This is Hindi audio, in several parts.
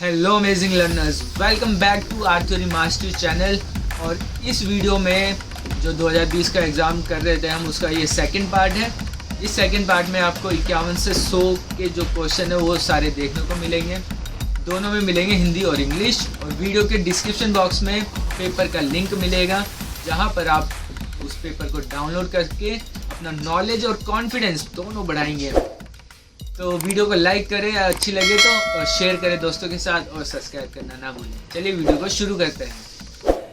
Hello amazing learners, welcome back to art theory mastery channel. और इस वीडियो में जो 2020 का एग्ज़ाम कर रहे थे हम, उसका ये सेकंड पार्ट है। इस सेकंड पार्ट में आपको 51 से 100 के जो क्वेश्चन है वो सारे देखने को मिलेंगे। दोनों में मिलेंगे हिंदी और इंग्लिश। और वीडियो के डिस्क्रिप्शन बॉक्स में पेपर का लिंक मिलेगा, जहाँ पर आप उस पेपर को डाउनलोड करके अपना नॉलेज और कॉन्फिडेंस दोनों बढ़ाएंगे। तो वीडियो को लाइक करें, अच्छी लगे तो, और शेयर करें दोस्तों के साथ, और सब्सक्राइब करना ना भूलें। चलिए वीडियो को शुरू करते हैं।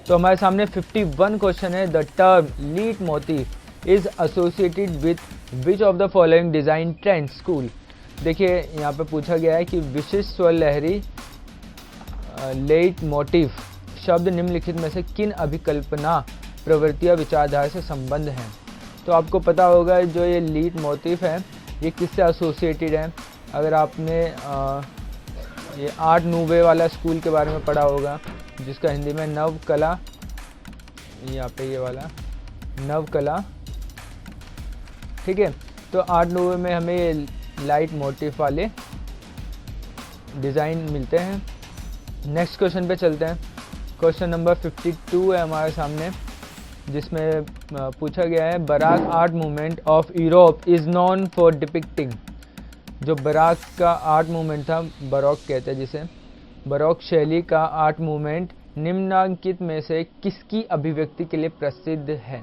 तो हमारे सामने 51 क्वेश्चन है। The term leitmotif is associated with which of the following design trend school. देखिए यहाँ पे पूछा गया है कि विशिष्ट स्वर लहरी लेट मोटिव शब्द निम्नलिखित में से किन अभिकल्पना प्रवृत्ति या विचारधारा से संबंध हैं। तो आपको पता होगा जो ये लीट मोटिव है ये किससे एसोसिएटेड है। अगर आपने ये आर्ट नूवे वाला स्कूल के बारे में पढ़ा होगा, जिसका हिंदी में नव कला, यहाँ पे ये वाला नव कला, ठीक है। तो आर्ट नूवे में हमें ये लाइट मोटिव वाले डिज़ाइन मिलते हैं। नेक्स्ट क्वेश्चन पे चलते हैं। क्वेश्चन नंबर 52 है हमारे सामने, जिसमें पूछा गया है baroque art movement of Europe is known for depicting. जो बराक का आर्ट मूवमेंट था, बरोक कहते हैं जिसे, बरोक शैली का आर्ट मूवमेंट निम्नलिखित में से किसकी अभिव्यक्ति के लिए प्रसिद्ध है।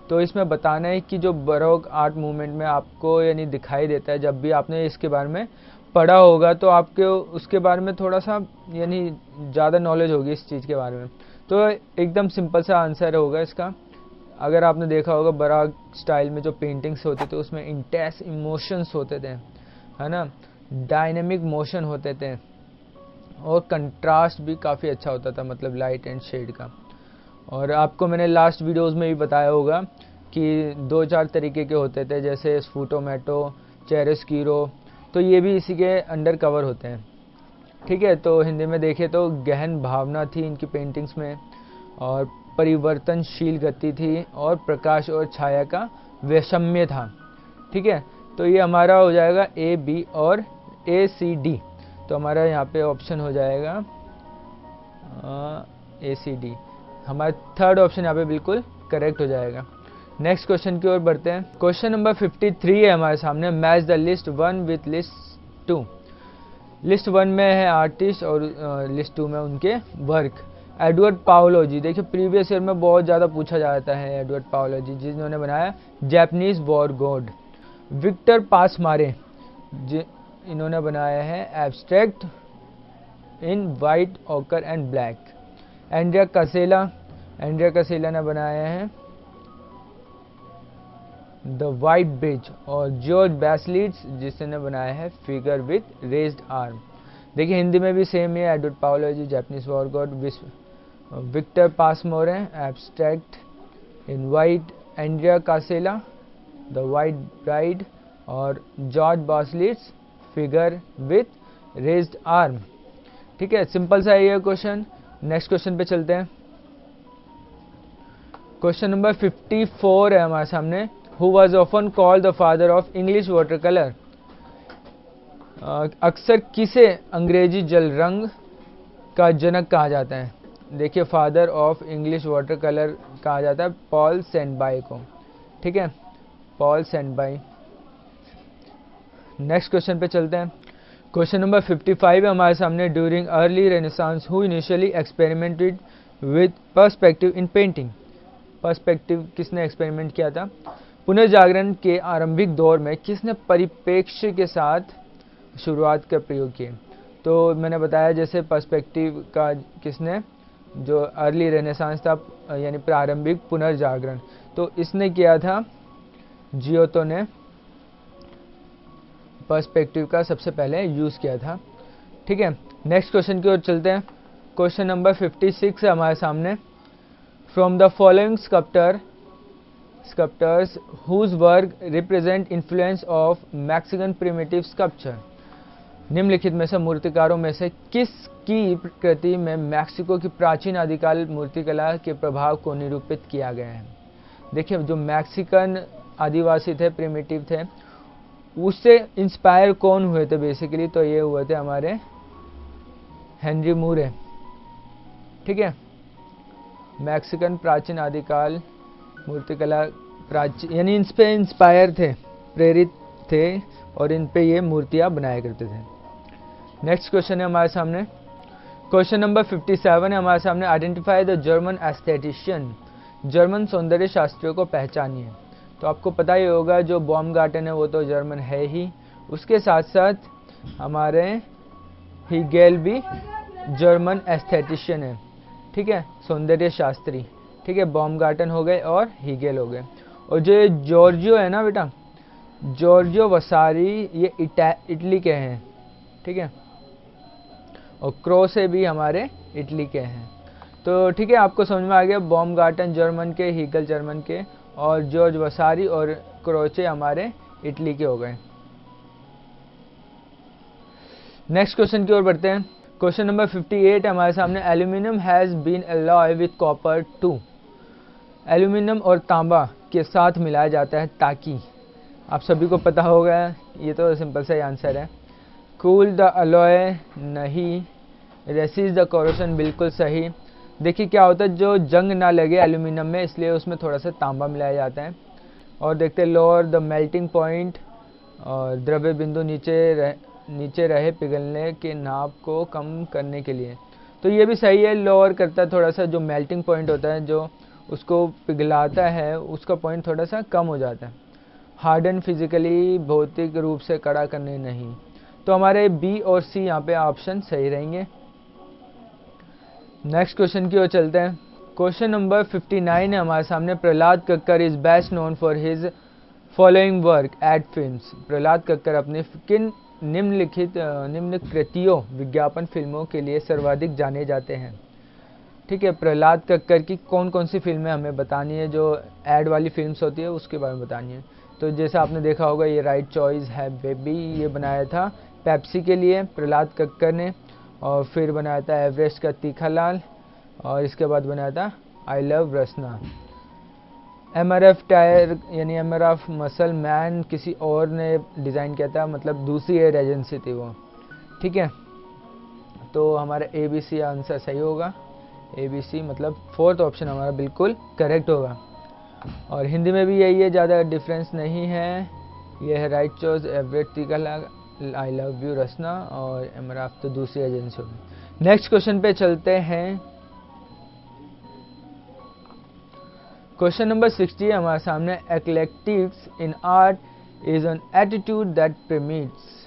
तो इसमें बताना है कि जो बरोक आर्ट मूवमेंट में आपको यानी दिखाई देता है, जब भी आपने इसके बारे में पढ़ा होगा तो आपके उसके बारे में थोड़ा सा यानी ज़्यादा नॉलेज होगी इस चीज़ के बारे में। तो एकदम सिंपल सा आंसर होगा इसका। अगर आपने देखा होगा बराक स्टाइल में जो पेंटिंग्स होते थे उसमें इंटेंस इमोशंस होते थे, है ना, डायनेमिक मोशन होते थे, और कंट्रास्ट भी काफ़ी अच्छा होता था, मतलब लाइट एंड शेड का। और आपको मैंने लास्ट वीडियोस में भी बताया होगा कि 2-4 तरीके के होते थे, जैसे स्फूटोमेटो, चेरेस्कीरो, तो ये भी इसी के अंडर कवर होते हैं, ठीक है। तो हिंदी में देखें तो गहन भावना थी इनकी पेंटिंग्स में, और परिवर्तनशील गति थी, और प्रकाश और छाया का वैषम्य था, ठीक है। तो ये हमारा हो जाएगा ए, बी और ए, सी, डी। तो हमारा यहाँ पे ऑप्शन हो जाएगा ए, सी, डी। हमारा थर्ड ऑप्शन यहाँ पे बिल्कुल करेक्ट हो जाएगा। नेक्स्ट क्वेश्चन की ओर बढ़ते हैं। क्वेश्चन नंबर 53 है हमारे सामने, match the list 1 with list 2। List 1 में है आर्टिस्ट और लिस्ट 2 में उनके वर्क। एडवर्ड पाओलोजी, देखिए प्रीवियस ईयर में बहुत ज़्यादा पूछा जाता है एडवर्ड पाओलोजी, जिन्होंने बनाया Japanese war god. Victor Pasmore, इन्होंने बनाया है abstract in white, ochre and black. Andrea Cascella ने बनाया है द वाइट ब्रिज। और जॉर्ज बैसलिट्स, जिसने बनाया है फिगर विथ रेज्ड आर्म। देखिए हिंदी में भी सेम है, Edward Paolozzi Japanese war god, Victor Pasmore abstract in white, Andrea Cascella the white bride, और George Baselitz figure with raised arm, ठीक है। सिंपल सा ये क्वेश्चन। नेक्स्ट क्वेश्चन पे चलते हैं। क्वेश्चन नंबर 54 है हमारे सामने, who was often called the father of English water colour. अक्सर किसे अंग्रेजी जल रंग का जनक कहा जाता है। देखिए father of English water colour कहा जाता है पॉल सेंटबाई को, ठीक है, पॉल सेंटबाई। नेक्स्ट क्वेश्चन पे चलते हैं। क्वेश्चन नंबर 55 है हमारे सामने, during early renaissance who initially experimented with perspective in painting. Perspective किसने एक्सपेरिमेंट किया था। पुनर्जागरण के आरंभिक दौर में किसने परिप्रेक्ष्य के साथ शुरुआत का प्रयोग किए। तो मैंने बताया जैसे पर्सपेक्टिव का किसने, जो अर्ली रेनेसांस था यानी प्रारंभिक पुनर्जागरण, तो इसने किया था जियोतो ने पर्सपेक्टिव का सबसे पहले यूज़ किया था, ठीक है। नेक्स्ट क्वेश्चन की ओर चलते हैं। क्वेश्चन नंबर 56 है हमारे सामने, from the following sculptors whose work represent influence of Mexican primitive sculpture. निम्नलिखित में से मूर्तिकारों में से किसकी कृति में मैक्सिको की प्राचीन आदिकाल मूर्तिकला के प्रभाव को निरूपित किया गया है। देखिए जो मैक्सिकन आदिवासी थे, प्रिमिटिव थे, उससे इंस्पायर कौन हुए थे बेसिकली, तो ये हुए थे हमारे हेनरी मूर है। ठीक है, मैक्सिकन प्राचीन आदिकाल मूर्तिकला प्राचीन यानी इन पे इंस्पायर थे, प्रेरित थे और इन पे ये मूर्तियां बनाया करते थे। नेक्स्ट क्वेश्चन है हमारे सामने, क्वेश्चन नंबर 57 है हमारे सामने। Identify the German esthetician, German सौंदर्य शास्त्रियों को पहचानिए। तो आपको पता ही होगा जो बॉमगार्टन है वो तो जर्मन है ही, उसके साथ साथ हमारे हीगेल भी जर्मन एस्थेटिशियन है। ठीक है, सौंदर्य शास्त्री। ठीक है, बॉमगार्टन हो गए और हीगेल हो गए। और जो जॉर्जियो है ना बेटा, जॉर्जियो वसारी, ये इटली के हैं। ठीक है, और क्रोसे भी हमारे इटली के हैं। तो ठीक है, आपको समझ में आ गया, बॉमगार्टन जर्मन के, हीगल जर्मन के और जॉर्ज वसारी और क्रोचे हमारे इटली के हो गए। नेक्स्ट क्वेश्चन की ओर बढ़ते हैं। क्वेश्चन नंबर 58 हमारे सामने। Aluminium has been alloy with copper to, aluminium और तांबा के साथ मिलाया जाता है ताकि, आप सभी को पता होगा, ये तो सिंपल सा ही आंसर है। कूल द अलॉय नहीं, रेसिस्ट द कोरोशन बिल्कुल सही। देखिए क्या होता है, जो जंग ना लगे एल्यूमिनियम में, इसलिए उसमें थोड़ा सा तांबा मिलाया जाता है। और देखते हैं लोअर द मेल्टिंग पॉइंट, और द्रव्य बिंदु नीचे रहे पिघलने के नाप को कम करने के लिए। तो ये भी सही है, लोअर करता है थोड़ा सा, जो मेल्टिंग पॉइंट होता है जो उसको पिघलाता है उसका पॉइंट थोड़ा सा कम हो जाता है। हार्डन फिजिकली, भौतिक रूप से कड़ा करने नहीं। तो हमारे बी और सी यहाँ पे ऑप्शन सही रहेंगे। नेक्स्ट क्वेश्चन की ओर चलते हैं। क्वेश्चन नंबर 59 है हमारे सामने। Prahlad Kakkar is best known for his following work ad films. Prahlad Kakkar अपनी किन निम्न कृतियों विज्ञापन फिल्मों के लिए सर्वाधिक जाने जाते हैं। ठीक है, प्रहलाद कक्कर की कौन कौन सी फिल्में हमें बतानी है, जो एड वाली फिल्म्स होती है उसके बारे में बतानी है। तो जैसा आपने देखा होगा, ये राइट चॉइस है बेबी, ये बनाया था पेप्सी के लिए प्रहलाद कक्कर ने, और फिर बनाया था एवरेस्ट का तीखा लाल, और इसके बाद बनाया था I love Rasna. MRF tyre यानी MRF मसल मैन किसी और ने डिज़ाइन किया था, मतलब दूसरी एयर एजेंसी थी वो। ठीक है, तो हमारा ABC आंसर सही होगा। ABC मतलब फोर्थ ऑप्शन हमारा बिल्कुल करेक्ट होगा। और हिंदी में भी यही है, ज़्यादा डिफरेंस नहीं है। ये है राइट चॉइस एवरेस्ट तीखा लाल, आई लव यू रसना, और MRF तो दूसरी एजेंसी होगी। नेक्स्ट क्वेश्चन पे चलते हैं। क्वेश्चन नंबर 60 हमारे सामने। Eclectics in art is an attitude that permits,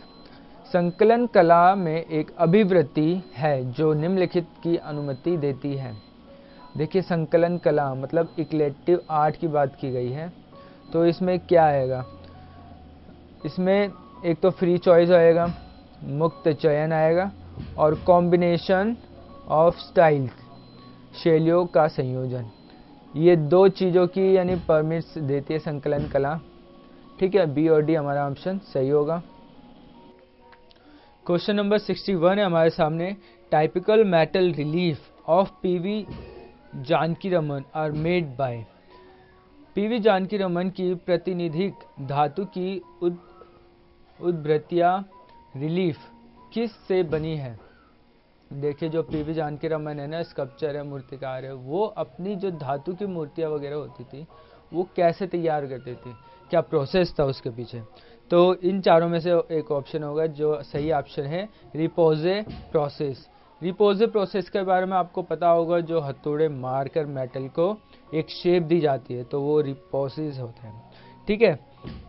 संकलन कला में एक अभिवृत्ति है जो निम्नलिखित की अनुमति देती है। देखिए, संकलन कला मतलब इक्लेक्टिव आर्ट की बात की गई है। तो इसमें क्या आएगा, इसमें एक तो फ्री चॉइस आएगा, मुक्त चयन आएगा, और कॉम्बिनेशन ऑफ स्टाइल, शैलियों का संयोजन। ये दो चीज़ों की यानी परमिट्स देती है संकलन कला। ठीक है, बी और डी हमारा ऑप्शन सही होगा। क्वेश्चन नंबर 61 है हमारे सामने। Typical metal relief of PV Janakiraman are made by. PV Janakiraman की प्रातिनिधिक धातु की उद्भृतियाँ रिलीफ किस से बनी है। देखिए, जो PV जानकीरमन है ना, स्कल्पचर है, मूर्तिकार है, वो अपनी जो धातु की मूर्तियाँ वगैरह होती थी वो कैसे तैयार करते थे, क्या प्रोसेस था उसके पीछे। तो इन चारों में से एक ऑप्शन होगा, जो सही ऑप्शन है रिपोजे प्रोसेस। रिपोजे प्रोसेस के बारे में आपको पता होगा, जो हथौड़े मारकर मेटल को एक शेप दी जाती है, तो वो रिपोसेस होते हैं। ठीक है,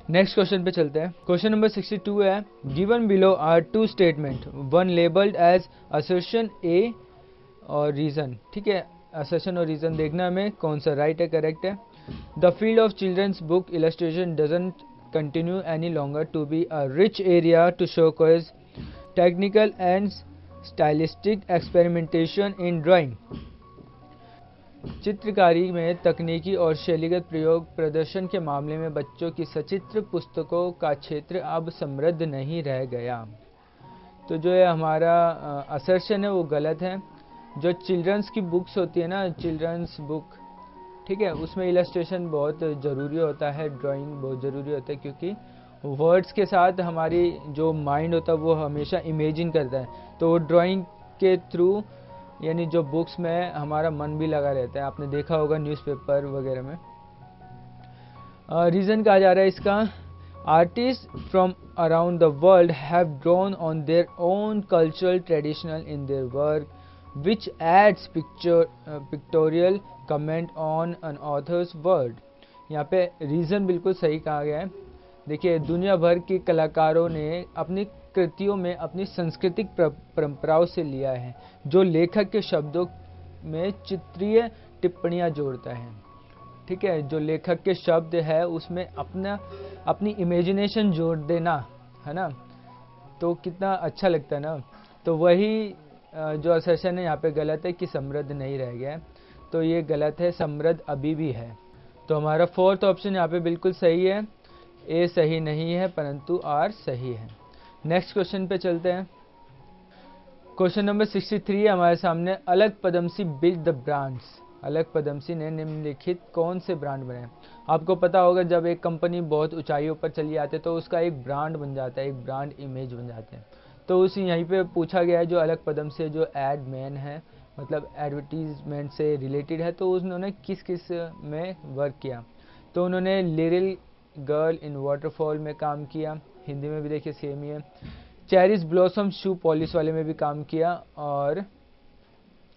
नेक्स्ट क्वेश्चन पे चलते हैं। क्वेश्चन नंबर 62 है। Given below are two statement, one labelled as assertion A और रीजन। ठीक है, असर्शन और रीजन देखना हमें कौन सा राइट है, करेक्ट है। The field of children's book illustration doesn't continue any longer to be a rich area to showcase technical and stylistic experimentation in drawing। चित्रकारी में तकनीकी और शैलीगत प्रयोग प्रदर्शन के मामले में बच्चों की सचित्र पुस्तकों का क्षेत्र अब समृद्ध नहीं रह गया। तो जो है हमारा असर्शन है वो गलत है। जो चिल्ड्रंस की बुक्स होती है ना, चिल्ड्रंस बुक, ठीक है, उसमें इलस्ट्रेशन बहुत ज़रूरी होता है, ड्राइंग बहुत ज़रूरी होता है, क्योंकि वर्ड्स के साथ हमारी जो माइंड होता है वो हमेशा इमेजिन करता है। तो ड्राइंग के थ्रू, यानी जो बुक्स में हमारा मन भी लगा रहता है, आपने देखा होगा न्यूज़पेपर वगैरह में। रीज़न कहा जा रहा है इसका, artist from around the world have drawn on their own cultural traditional in their work which adds pictorial comment on an author's word. यहाँ पे रीज़न बिल्कुल सही कहा गया है। देखिए, दुनिया भर के कलाकारों ने अपनी कृतियों में अपनी सांस्कृतिक परंपराओं से लिया है, जो लेखक के शब्दों में चित्रीय टिप्पणियां जोड़ता है। ठीक है, जो लेखक के शब्द है उसमें अपनी इमेजिनेशन जोड़ देना, है ना, तो कितना अच्छा लगता है ना। तो वही जो असर्शन है यहाँ पे गलत है कि समृद्ध नहीं रह गया है, तो ये गलत है, समृद्ध अभी भी है। तो हमारा फोर्थ ऑप्शन यहाँ पे बिल्कुल सही है, ए सही नहीं है परंतु आर सही है। नेक्स्ट क्वेश्चन पे चलते हैं। क्वेश्चन नंबर 63 हमारे सामने, अलग पदमसी बिल्ड द ब्रांड्स। अलग पदमसी ने निम्नलिखित कौन से ब्रांड बनाए। आपको पता होगा जब एक कंपनी बहुत ऊंचाइयों पर चली जाती है तो उसका एक ब्रांड बन जाता है, एक ब्रांड इमेज बन जाते हैं। तो उसी यहीं पे पूछा गया है, जो अलग पदमसी जो एड मैन है, मतलब एडवर्टीजमेंट से रिलेटेड है, तो उन्होंने किस किस में वर्क किया। तो उन्होंने लिटिल गर्ल इन वाटरफॉल में काम किया, हिंदी में भी देखिए सेम ही है। चेरिस ब्लॉसम शू पॉलिश वाले में भी काम किया, और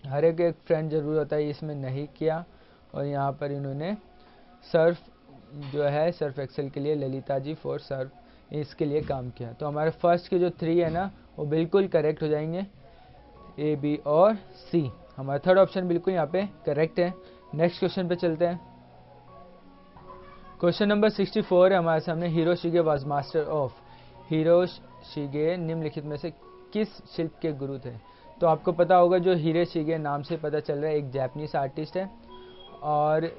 हर एक फ्रेंड जरूर होता है, इसमें नहीं किया। और यहाँ पर इन्होंने सर्फ जो है, सर्फ एक्सेल के लिए ललिता जी फॉर सर्फ, इसके लिए काम किया। तो हमारे फर्स्ट के जो 3 है ना, वो बिल्कुल करेक्ट हो जाएंगे, ए, बी और सी। हमारा थर्ड ऑप्शन बिल्कुल यहाँ पे करेक्ट है। नेक्स्ट क्वेश्चन पे चलते हैं। क्वेश्चन नंबर 64 है हमारे सामने, हिरोशिगे वाज मास्टर ऑफ। हिरोशिगे निम्नलिखित में से किस शिल्प के गुरु थे। तो आपको पता होगा, जो हिरोशिगे नाम से पता चल रहा है, एक जापानीज आर्टिस्ट है, और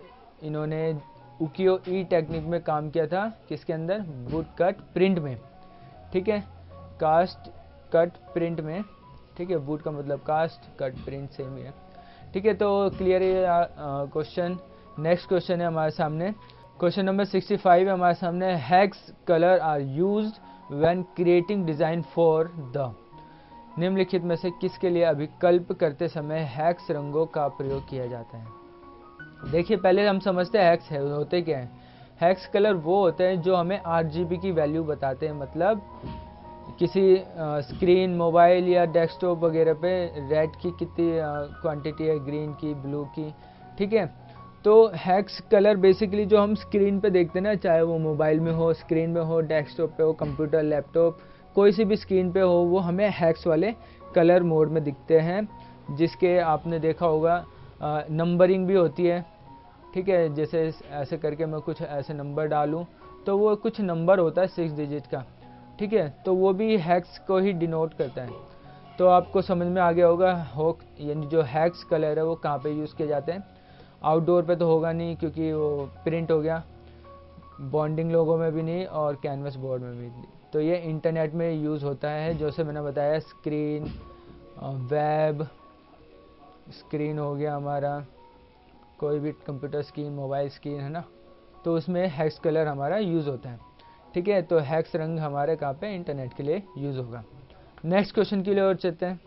इन्होंने उकियो ई टेक्निक में काम किया था, किसके अंदर, वुड कट प्रिंट में। ठीक है, कास्ट कट प्रिंट में। ठीक है, वुड का मतलब कास्ट, कट प्रिंट सेम ही है। ठीक है, तो क्लियर है क्वेश्चन। नेक्स्ट क्वेश्चन है हमारे सामने, क्वेश्चन नंबर 65 है हमारे सामने, hex colour are used when creating design for the. निम्नलिखित में से किसके लिए अभिकल्प करते समय हेक्स रंगों का प्रयोग किया जाता है। देखिए, पहले हम समझते हैं हेक्स होते क्या हैं। हेक्स कलर वो होते हैं जो हमें RGB की वैल्यू बताते हैं, मतलब किसी स्क्रीन, मोबाइल या डेस्कटॉप वगैरह पे रेड की कितनी क्वांटिटी है, ग्रीन की, ब्लू की। ठीक है, तो हेक्स कलर बेसिकली जो हम स्क्रीन पे देखते हैं ना, चाहे वो मोबाइल में हो, स्क्रीन में हो, डेस्कटॉप पे हो, कंप्यूटर, लैपटॉप, कोई सी भी स्क्रीन पे हो, वो हमें हेक्स वाले कलर मोड में दिखते हैं, जिसके आपने देखा होगा नंबरिंग भी होती है। ठीक है, जैसे ऐसे करके मैं कुछ ऐसे नंबर डालूं तो वो कुछ नंबर होता है 6 डिजिट का। ठीक है, तो वो भी हेक्स को ही डिनोट करता है। तो आपको समझ में आ गया होगा होक, यानी जो हेक्स कलर है वो कहाँ पे यूज़ किए जाते हैं। आउटडोर पे तो होगा नहीं क्योंकि वो प्रिंट हो गया, बॉन्डिंग लोगों में भी नहीं, और कैनवस बोर्ड में भी नहीं। तो ये इंटरनेट में यूज़ होता है, जैसे मैंने बताया, स्क्रीन, वेब स्क्रीन हो गया हमारा, कोई भी कंप्यूटर स्क्रीन, मोबाइल स्क्रीन, है ना, तो उसमें हेक्स कलर हमारा यूज़ होता है। ठीक है, तो हेक्स रंग हमारे कहाँ पे, इंटरनेट के लिए यूज़ होगा। नेक्स्ट क्वेश्चन के लिए और चलते हैं।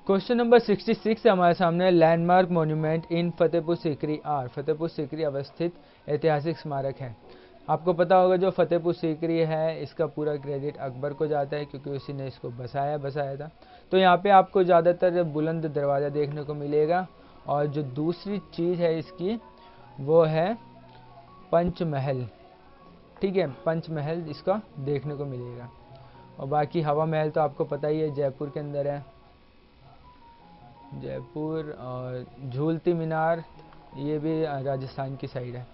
क्वेश्चन नंबर 66 है हमारे सामने, landmark monument in Fatehpur Sikri are. Fatehpur Sikri अवस्थित ऐतिहासिक स्मारक है। आपको पता होगा जो फतेहपुर सीकरी है, इसका पूरा क्रेडिट अकबर को जाता है, क्योंकि उसी ने इसको बसाया था। तो यहाँ पे आपको ज़्यादातर बुलंद दरवाज़ा देखने को मिलेगा, और जो दूसरी चीज़ है इसकी, वो है पंचमहल। ठीक है, पंचमहल इसका देखने को मिलेगा। और बाकी हवा महल तो आपको पता ही है, जयपुर के अंदर है, जयपुर। और झूलती मीनार, ये भी राजस्थान की साइड है।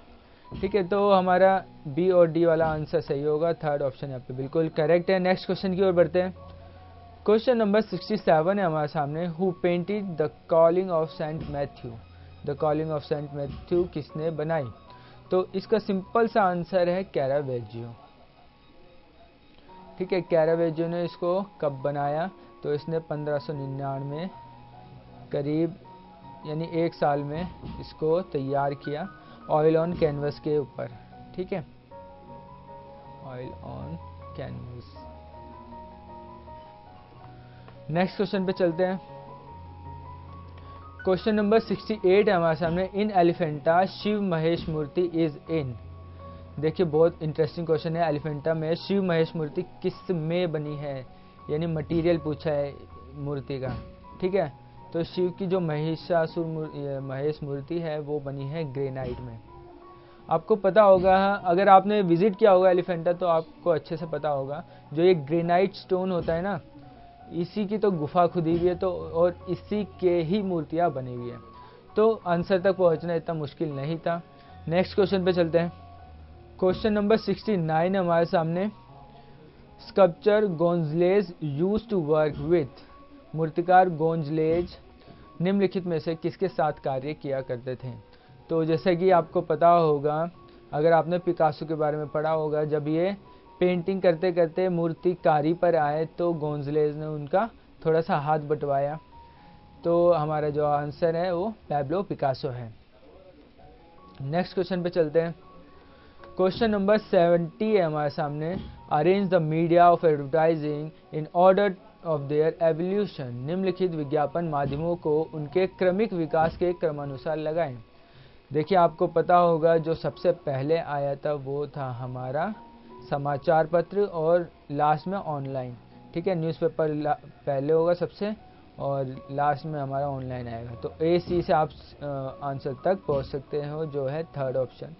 ठीक है, तो हमारा बी और डी वाला आंसर सही होगा, थर्ड ऑप्शन यहाँ पे बिल्कुल करेक्ट है। नेक्स्ट क्वेश्चन की ओर बढ़ते हैं। क्वेश्चन नंबर 67 है हमारे सामने, who painted the calling of Saint Matthew. The calling of Saint Matthew किसने बनाई। तो इसका सिंपल सा आंसर है कैरावेजियो। ठीक है, कैरावेजियो ने इसको कब बनाया, तो इसने 1599 करीब, यानी 1 साल में इसको तैयार किया, ऑयल ऑन कैनवस के ऊपर। ठीक है, oil on canvas. Next question पे चलते हैं। क्वेश्चन नंबर 68 है हमारे सामने। इन एलिफेंटा शिव महेश मूर्ति इज इन। देखिए बहुत इंटरेस्टिंग क्वेश्चन है। एलिफेंटा में शिव महेश मूर्ति किस में बनी है, यानी मटेरियल पूछा है मूर्ति का। ठीक है, तो शिव की जो महेश मूर्ति है वो बनी है ग्रेनाइट में। आपको पता होगा, अगर आपने विजिट किया होगा एलिफेंटा तो आपको अच्छे से पता होगा, जो ये ग्रेनाइट स्टोन होता है ना, इसी की तो गुफा खुदी हुई है, तो और इसी के ही मूर्तियाँ बनी हुई है। तो आंसर तक पहुंचना इतना मुश्किल नहीं था। नेक्स्ट क्वेश्चन पे चलते हैं। क्वेश्चन नंबर 69 हमारे सामने। Sculpture Gonzalez used to work with. मूर्तिकार गोंजलेज निम्नलिखित में से किसके साथ कार्य किया करते थे। तो जैसे कि आपको पता होगा, अगर आपने पिकासो के बारे में पढ़ा होगा, जब ये पेंटिंग करते करते मूर्तिकारी पर आए तो गोंजलेज ने उनका थोड़ा सा हाथ बंटवाया। तो हमारा जो आंसर है वो पैब्लो पिकासो है। नेक्स्ट क्वेश्चन पे चलते हैं। क्वेश्चन नंबर 70 है हमारे सामने। Arrange the media of advertising in order of their evolution. निम्नलिखित विज्ञापन माध्यमों को उनके क्रमिक विकास के क्रमानुसार लगाएं। देखिए आपको पता होगा, जो सबसे पहले आया था वो था हमारा समाचार पत्र और लास्ट में ऑनलाइन। ठीक है, न्यूज़पेपर पहले होगा सबसे और लास्ट में हमारा ऑनलाइन आएगा। तो ए सी से आप आंसर तक पहुंच सकते हो, जो है थर्ड ऑप्शन।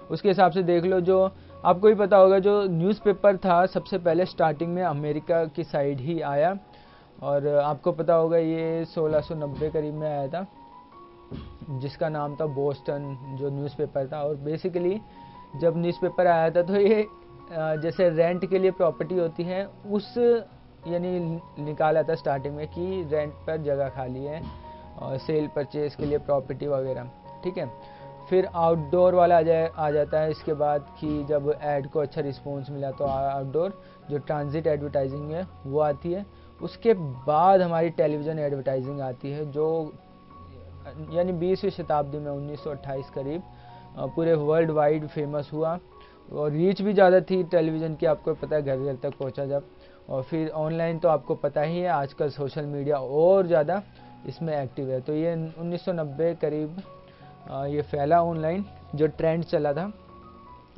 उसके हिसाब से देख लो, जो आपको ही पता होगा, जो न्यूज़पेपर था सबसे पहले स्टार्टिंग में अमेरिका की साइड ही आया, और आपको पता होगा ये 1690 करीब में आया था, जिसका नाम था बोस्टन जो न्यूज़पेपर था। और बेसिकली जब न्यूज़पेपर आया था तो ये जैसे रेंट के लिए प्रॉपर्टी होती है, उस यानी निकाला था स्टार्टिंग में कि रेंट पर जगह खाली है और सेल परचेज के लिए प्रॉपर्टी वगैरह। ठीक है, फिर आउटडोर वाला आ जाता है इसके बाद, कि जब ऐड को अच्छा रिस्पॉन्स मिला तो आउटडोर जो ट्रांजिट एडवर्टाइजिंग है वो आती है। उसके बाद हमारी टेलीविज़न एडवर्टाइजिंग आती है, जो यानी 20वीं शताब्दी में 1928 करीब पूरे वर्ल्ड वाइड फेमस हुआ, और रीच भी ज़्यादा थी टेलीविज़न की, आपको पता है, घर घर तक पहुंचा जब। और फिर ऑनलाइन तो आपको पता ही है, आजकल सोशल मीडिया और ज़्यादा इसमें एक्टिव है। तो ये 1990 करीब ये फैला ऑनलाइन, जो ट्रेंड चला था।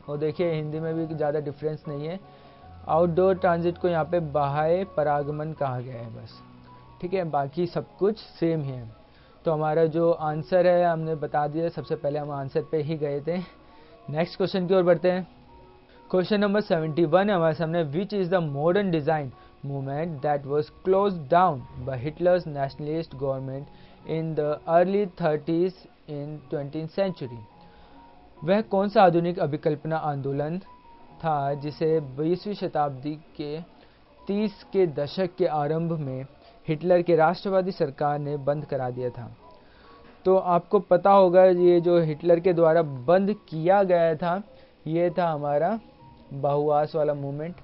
और देखिए हिंदी में भी ज़्यादा डिफरेंस नहीं है। आउटडोर ट्रांजिट को यहाँ पे बाह्य परागमन कहा गया है बस। ठीक है, बाकी सब कुछ सेम ही है। तो हमारा जो आंसर है हमने बता दिया, सबसे पहले हम आंसर पे ही गए थे। नेक्स्ट क्वेश्चन की ओर बढ़ते हैं। क्वेश्चन नंबर 71 है हमारे सामने। Which is the modern design movement that was close down by Hitler's nationalist government in the early 30s in 20th century. वह कौन सा आधुनिक अभिकल्पना आंदोलन था जिसे 20वीं शताब्दी के 30 के दशक के आरंभ में हिटलर के राष्ट्रवादी सरकार ने बंद करा दिया था। तो आपको पता होगा, ये जो हिटलर के द्वारा बंद किया गया था, ये था हमारा बहुआस वाला मूवमेंट,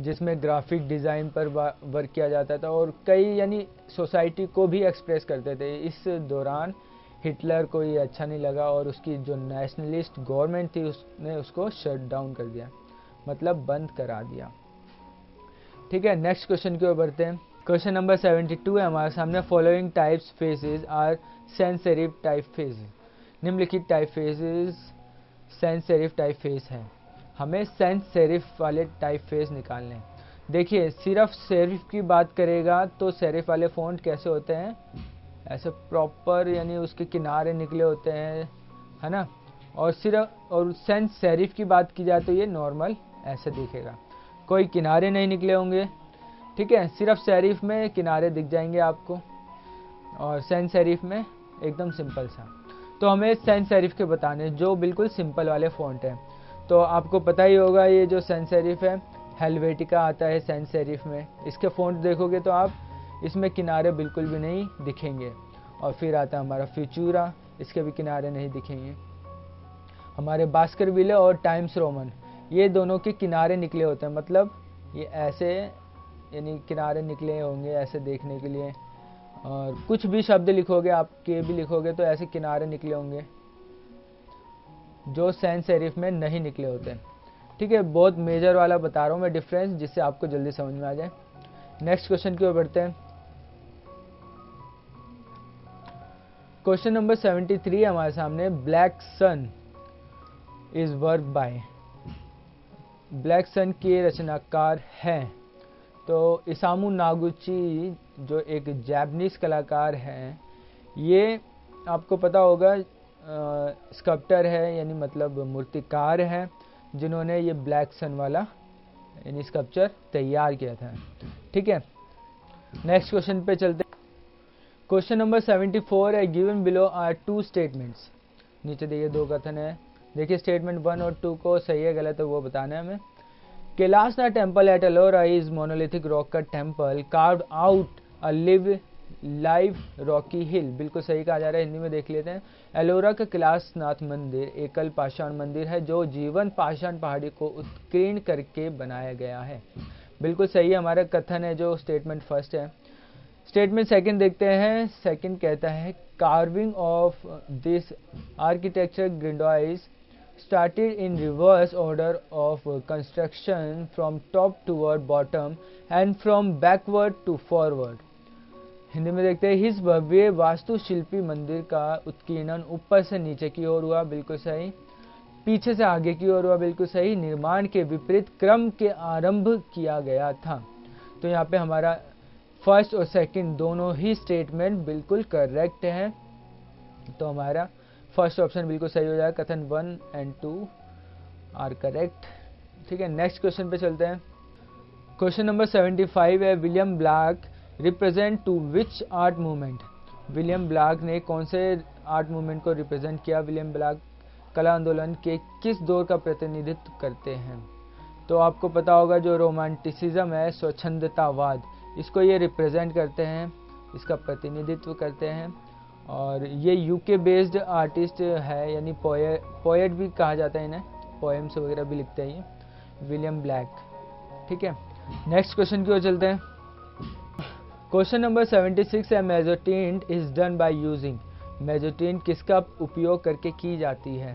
जिसमें ग्राफिक डिज़ाइन पर वर्क किया जाता था और कई यानी सोसाइटी को भी एक्सप्रेस करते थे। इस दौरान हिटलर को ये अच्छा नहीं लगा और उसकी जो नेशनलिस्ट गवर्नमेंट थी उसने उसको शट डाउन कर दिया, मतलब बंद करा दिया। ठीक है, नेक्स्ट क्वेश्चन की ओर बढ़ते हैं। क्वेश्चन नंबर 72 है हमारे सामने। Following types faces are sans serif type face. निम्नलिखित type faces sans serif type face है। हमें सेंस सेरिफ वाले टाइप फेस निकालने हैं। देखिए सिर्फ सेरिफ की बात करेगा तो सेरिफ वाले फ़ॉन्ट कैसे होते हैं, ऐसे प्रॉपर, यानी उसके किनारे निकले होते हैं, है ना। और सेंस सेरिफ की बात की जाए तो ये नॉर्मल ऐसे दिखेगा, कोई किनारे नहीं निकले होंगे। ठीक है, सिर्फ सेरिफ में किनारे दिख जाएंगे आपको और सेंस सेरिफ में एकदम सिंपल सा। तो हमें सेंस सेरिफ के बताने जो बिल्कुल सिंपल वाले फ़ॉन्ट हैं। तो आपको पता ही होगा, ये जो सेंस सेरिफ है हेल्वेटिका आता है सेंस सेरिफ में। इसके फ़ॉन्ट देखोगे तो आप इसमें किनारे बिल्कुल भी नहीं दिखेंगे। और फिर आता है हमारा फ्यूचूरा, इसके भी किनारे नहीं दिखेंगे। हमारे बास्करविले और टाइम्स रोमन, ये दोनों के किनारे निकले होते हैं, मतलब ये ऐसे यानी किनारे निकले होंगे ऐसे देखने के लिए। और कुछ भी शब्द लिखोगे आप, के भी लिखोगे तो ऐसे किनारे निकले होंगे, जो सेंस सेरिफ में नहीं निकले होते। ठीक है, बहुत मेजर वाला बता रहा हूँ मैं डिफरेंस, जिससे आपको जल्दी समझ में आ जाए। नेक्स्ट क्वेश्चन की ओर बढ़ते हैं। क्वेश्चन नंबर 73 हमारे सामने, black sun is work by. Black sun के रचनाकार हैं तो इसामु नागुची, जो एक जापानीज कलाकार हैं। ये आपको पता होगा स्कल्प्टर है, यानी मतलब मूर्तिकार है, जिन्होंने ये ब्लैक सन वाला यानी स्कल्पचर तैयार किया था। ठीक है, नेक्स्ट क्वेश्चन पे चलते। क्वेश्चन नंबर 74 है, given below are two statements. नीचे देखिए दो कथन है, देखिए स्टेटमेंट 1 और 2 को सही है गलत है वो बताना है हमें। Kailashanatha temple at Ellora is monolithic rock का temple carved out a live rocky hill. बिल्कुल सही कहा जा रहा है, हिंदी में देख लेते हैं। एलोरा का कैलाशनाथ मंदिर एकल पाषाण मंदिर है जो जीवन पाषाण पहाड़ी को उत्कीर्ण करके बनाया गया है। बिल्कुल सही है हमारा कथन है जो स्टेटमेंट फर्स्ट है। स्टेटमेंट सेकंड देखते हैं। सेकंड कहता है, carving of this architecture grandiose started in reverse order of construction from top toward bottom and from backward to forward। Hindi में देखते हैं, इस भव्य वास्तुशिल्पी मंदिर का उत्कीर्णन ऊपर से नीचे की ओर हुआ। बिल्कुल सही। पीछे से आगे की ओर हुआ। बिल्कुल सही। निर्माण के विपरीत क्रम के आरंभ किया गया था। तो यहाँ पे हमारा फर्स्ट और सेकंड दोनों ही स्टेटमेंट बिल्कुल करेक्ट है। तो हमारा फर्स्ट ऑप्शन बिल्कुल सही हो जाएगा। कथन 1 एंड 2 आर करेक्ट। ठीक है, नेक्स्ट क्वेश्चन पे चलते हैं। क्वेश्चन नंबर 75 है, William Blake represent to which art movement. William Blake ने कौन से आर्ट मूवमेंट को रिप्रेजेंट किया। विलियम ब्लैक कला आंदोलन के किस दौर का प्रतिनिधित्व करते हैं। तो आपको पता होगा जो रोमांटिसिज्म है, स्वच्छंदतावाद, इसको ये रिप्रेजेंट करते हैं, इसका प्रतिनिधित्व करते हैं। और ये यूके बेस्ड आर्टिस्ट है, यानी पोएट भी कहा जाता है इन्हें, पोएम्स वगैरह भी लिखते हैं ये विलियम ब्लैक। ठीक है, नेक्स्ट क्वेश्चन की ओर चलते हैं। क्वेश्चन नंबर 76 है, मेजोटिंट इज डन बाय यूजिंग। मेजोटिंट किसका उपयोग करके की जाती है।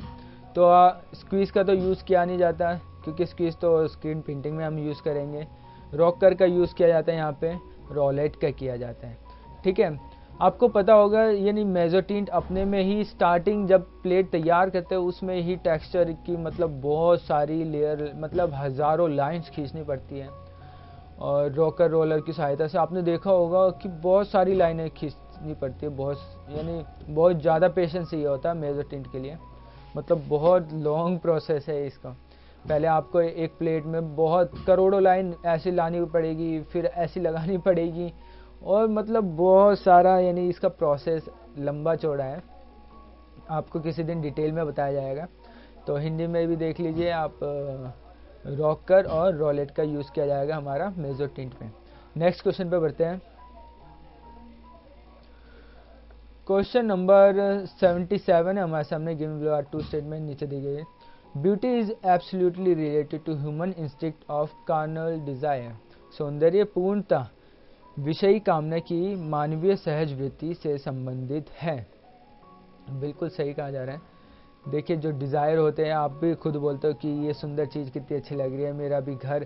तो स्क्वीज का तो यूज़ किया नहीं जाता क्योंकि स्क्वीज तो स्क्रीन प्रिंटिंग में हम यूज़ करेंगे। रॉकर का यूज़ किया जाता है, यहाँ पे रोलेट का किया जाता है। ठीक है, आपको पता होगा यानी मेजोटिंट अपने में ही स्टार्टिंग जब प्लेट तैयार करते हैं उसमें ही टेक्सचर की मतलब बहुत सारी लेयर, मतलब हज़ारों लाइंस खींचनी पड़ती हैं। और रॉकर रोलर की सहायता से आपने देखा होगा कि बहुत सारी लाइनें खींचनी पड़ती है। बहुत ज़्यादा पेशेंस चाहिए होता है मेजोटिंट के लिए, मतलब बहुत लॉन्ग प्रोसेस है इसका। पहले आपको एक प्लेट में बहुत करोड़ों लाइन ऐसी लानी पड़ेगी, फिर ऐसी लगानी पड़ेगी, और मतलब बहुत सारा यानी इसका प्रोसेस लंबा चौड़ा है। आपको किसी दिन डिटेल में बताया जाएगा। तो हिंदी में भी देख लीजिए आप, रॉकर और रोलेट का यूज़ किया जाएगा हमारा मेजोटिंट में। नेक्स्ट क्वेश्चन पे बढ़ते हैं। क्वेश्चन नंबर 77 है हमारे सामने, given below are two statement. नीचे दी गई है, beauty is absolutely related to human instinct of carnal desire. सौंदर्य पूर्णतः विषयी कामना की मानवीय सहज वृत्ति से संबंधित है। बिल्कुल सही कहा जा रहा है। देखिए जो डिज़ायर होते हैं, आप भी खुद बोलते हो कि ये सुंदर चीज़ कितनी अच्छी लग रही है, मेरा भी घर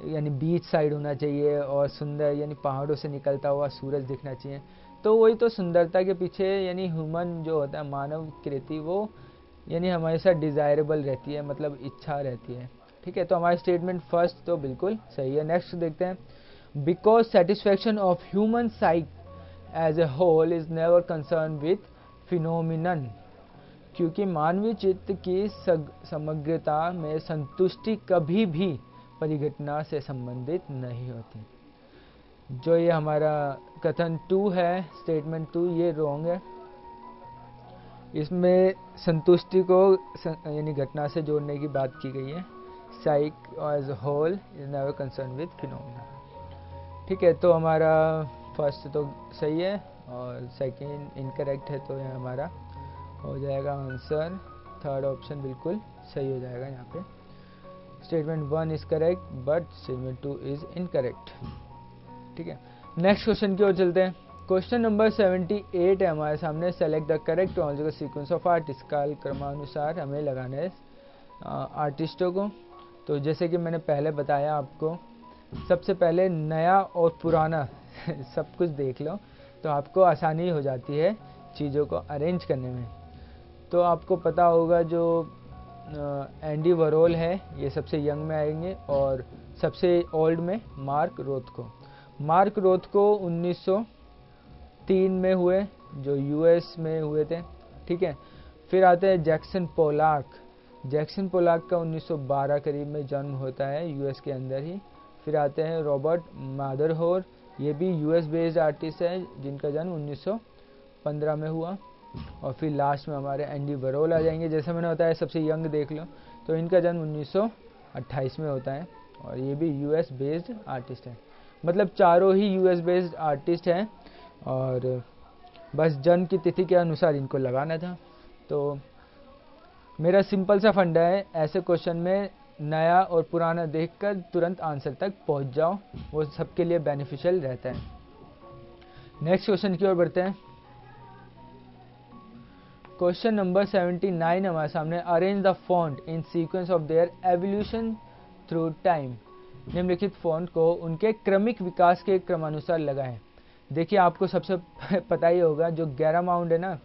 यानी बीच साइड होना चाहिए और सुंदर यानी पहाड़ों से निकलता हुआ सूरज दिखना चाहिए। तो वही तो सुंदरता के पीछे यानी ह्यूमन जो होता है, मानव कृति, वो यानी हमेशा डिज़ायरेबल रहती है, मतलब इच्छा रहती है। ठीक है, तो हमारा स्टेटमेंट फर्स्ट तो बिल्कुल सही है। नेक्स्ट देखते हैं। Because satisfaction of human psyche as a whole is never concern with phenomenon. क्योंकि मानवीय चित्त की समग्रता में संतुष्टि कभी भी परिघटना से संबंधित नहीं होती। जो ये हमारा कथन 2 है, स्टेटमेंट 2, ये रॉन्ग है। इसमें संतुष्टि को यानी घटना से जोड़ने की बात की गई है। Psyche as whole is never concern with phenomena. ठीक है, तो हमारा फर्स्ट तो सही है और सेकंड इनकरेक्ट है, तो यहाँ हमारा हो जाएगा आंसर थर्ड ऑप्शन बिल्कुल सही हो जाएगा। यहाँ पे statement 1 is correct but statement 2 is incorrect. ठीक है, नेक्स्ट क्वेश्चन की ओर चलते हैं। क्वेश्चन नंबर 78 है हमारे सामने, select the correct chronological sequence of artist. काल क्रमानुसार हमें लगाना है आर्टिस्टों को। तो जैसे कि मैंने पहले बताया आपको, सबसे पहले नया और पुराना सब कुछ देख लो तो आपको आसानी हो जाती है चीज़ों को अरेंज करने में। तो आपको पता होगा जो एंडी वरोल है ये सबसे यंग में आएंगे, और सबसे ओल्ड में मार्क रोथको। मार्क रोथको 1903 में हुए, जो यूएस में हुए थे। ठीक है, फिर आते हैं जैक्सन पोलाक। जैक्सन पोलाक का 1912 करीब में जन्म होता है यूएस के अंदर ही। फिर आते हैं रॉबर्ट मादरहोर, ये भी यूएस बेस्ड आर्टिस्ट है जिनका जन्म 1915 में हुआ। और फिर लास्ट में हमारे एंडी वरोल आ जाएंगे। जैसे मैंने बताया सबसे यंग देख लो, तो इनका जन्म 1928 में होता है, और ये भी यूएस बेस्ड आर्टिस्ट है। मतलब चारों ही यूएस बेस्ड आर्टिस्ट हैं, और बस जन्म की तिथि के अनुसार इनको लगाना था। तो मेरा सिंपल सा फंडा है, ऐसे क्वेश्चन में नया और पुराना देखकर तुरंत आंसर तक पहुंच जाओ, वो सबके लिए बेनिफिशियल रहता है। नेक्स्ट क्वेश्चन की ओर बढ़ते हैं। क्वेश्चन नंबर 79 हमारे सामने, arrange the font in sequence of their evolution through time. निम्नलिखित फॉन्ट को उनके क्रमिक विकास के क्रमानुसार लगाएं। देखिए आपको सबसे पता ही होगा जो गैरामाउंट है ना,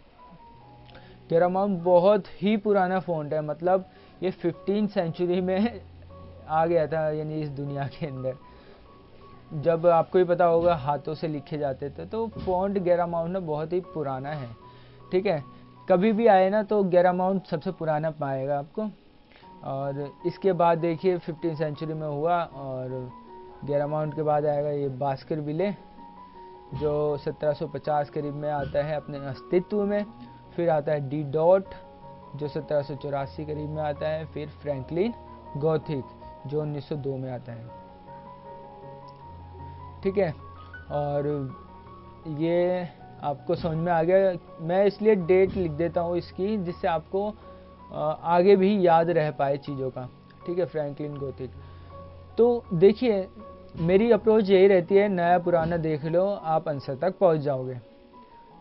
गैरामाउंट बहुत ही पुराना फॉन्ट है। मतलब ये 15 सेंचुरी में आ गया था, यानी इस दुनिया के अंदर जब आपको ही पता होगा हाथों से लिखे जाते थे। तो फॉन्ट गैरामाउंट ना बहुत ही पुराना है। ठीक है, कभी भी आए ना तो गैरामाउंट सबसे पुराना पाएगा आपको। और इसके बाद देखिए 15 सेंचुरी में हुआ, और गैरामाउंट के बाद आएगा ये बास्करविले जो 1750 करीब में आता है अपने अस्तित्व में। फिर आता है डी डॉट जो 1784 करीब में आता है। फिर फ्रैंकलिन गॉथिक जो 1902 में आता है। ठीक है, और ये आपको समझ में आ गया। मैं इसलिए डेट लिख देता हूँ इसकी, जिससे आपको आगे भी याद रह पाए चीज़ों का। ठीक है, फ्रैंकलिन गॉथिक। तो देखिए मेरी अप्रोच यही रहती है, नया पुराना देख लो, आप आंसर तक पहुँच जाओगे।